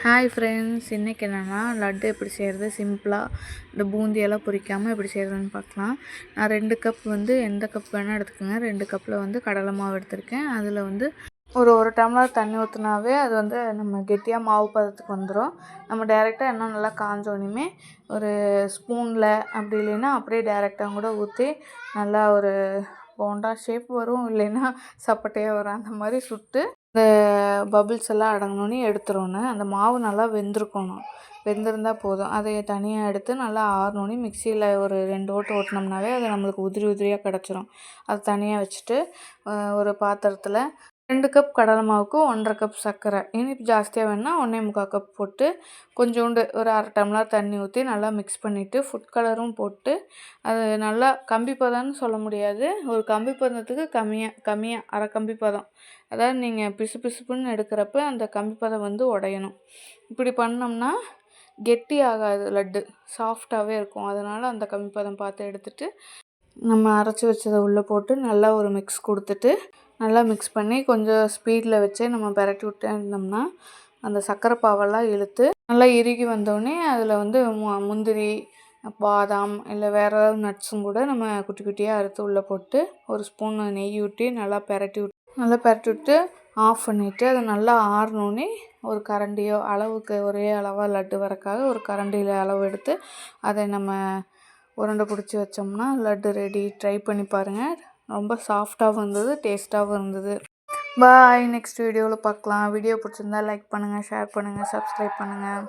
Hi friends, இன்றைக்கி என்னென்னா லட்டு எப்படி செய்கிறது சிம்பிளாக இந்த பூந்தியெல்லாம் பொரிக்காமல் எப்படி செய்கிறதுன்னு பார்க்கலாம். நான் 2 கப் எந்த கப் வேணால் எடுத்துக்கோங்க. 2 கப்பில் கடலை மாவு எடுத்திருக்கேன். அதில் ஒரு டம்ளர் தண்ணி ஊற்றினாவே அது நம்ம கெட்டியாக மாவு பதத்துக்கு வந்துடும். நம்ம டைரெக்டாக எண்ணெய் நல்லா காஞ்சோனையுமே ஒரு ஸ்பூனில் அப்படி இல்லைன்னா அப்படியே டைரெக்டாக கூட ஊற்றி நல்லா ஒரு போண்டா ஷேப் வரும், இல்லைன்னா சப்பட்டையாக வரும். அந்த மாதிரி சுட்டு இந்த பபிள்ஸ் எல்லாம் அடங்கினோன்னே எடுத்துடணும். அந்த மாவு நல்லா வெந்திருந்தால் போதும். அதை தனியாக எடுத்து நல்லா ஆறினோன்னே மிக்சியில் ஒரு 2 ஓட்டு ஓட்டினோம்னாவே அது நம்மளுக்கு உதிரி உதிரியாக கிடச்சிரும். அது தனியாக வச்சுட்டு ஒரு பாத்திரத்தில் 2 கப் கடலை மாவுக்கு 1.5 கப் சர்க்கரை, இனிப்பு ஜாஸ்தியாக வேணுன்னா 1.25 கப் போட்டு கொஞ்சோண்டு ஒரு 1/2 டம்ளர் தண்ணி ஊற்றி நல்லா மிக்ஸ் பண்ணிவிட்டு ஃபுட் கலரும் போட்டு அது நல்லா கம்பி பதம்னு சொல்ல முடியாது, ஒரு கம்பி பதத்துக்கு கம்மியாக அரை கம்பி பதம், அதாவது நீங்கள் பிசுபிசுப்புன்னு எடுக்கிறப்ப அந்த கம்பி பதம் உடையணும். இப்படி பண்ணோம்னா கெட்டி ஆகாது, லட்டு சாஃப்டாகவே இருக்கும். அதனால் அந்த கம்பி பதம் பார்த்து எடுத்துகிட்டு நம்ம அரைச்சி வச்சதை உள்ளே போட்டு நல்லா ஒரு மிக்ஸ் கொடுத்துட்டு நல்லா மிக்ஸ் பண்ணி கொஞ்சம் ஸ்பீடில் வச்சே நம்ம பரட்டி விட்டே இருந்தோம்னா அந்த சர்க்கரை பாவெல்லாம் இழுத்து நல்லா இறுகி வந்தோடனே அதில் முந்திரி, பாதாம் இல்லை வேறு ஏதாவது நட்ஸும் கூட நம்ம குட்டி குட்டியாக அறுத்து உள்ளே போட்டு ஒரு ஸ்பூன் நெய் ஊற்றி நல்லா பரட்டி விட்டு ஆஃப் பண்ணிவிட்டு அதை நல்லா ஆறினோடனே ஒரு கரண்டியோ அளவுக்கு ஒரே அளவாக லட்டு வரக்காக ஒரு கரண்டியில் அளவு எடுத்து அதை நம்ம உருண்டை பிடிச்சி வச்சோம்னா லட்டு ரெடி. ட்ரை பண்ணி பாருங்கள். ரொம்ப சாஃப்டாகவும் இருந்தது, டேஸ்ட்டாகவும் இருந்தது. பாய், நெக்ஸ்ட் வீடியோவில் பார்க்கலாம். வீடியோ பிடிச்சிருந்தா லைக் பண்ணுங்கள், ஷேர் பண்ணுங்கள், சப்ஸ்கிரைப் பண்ணுங்கள்.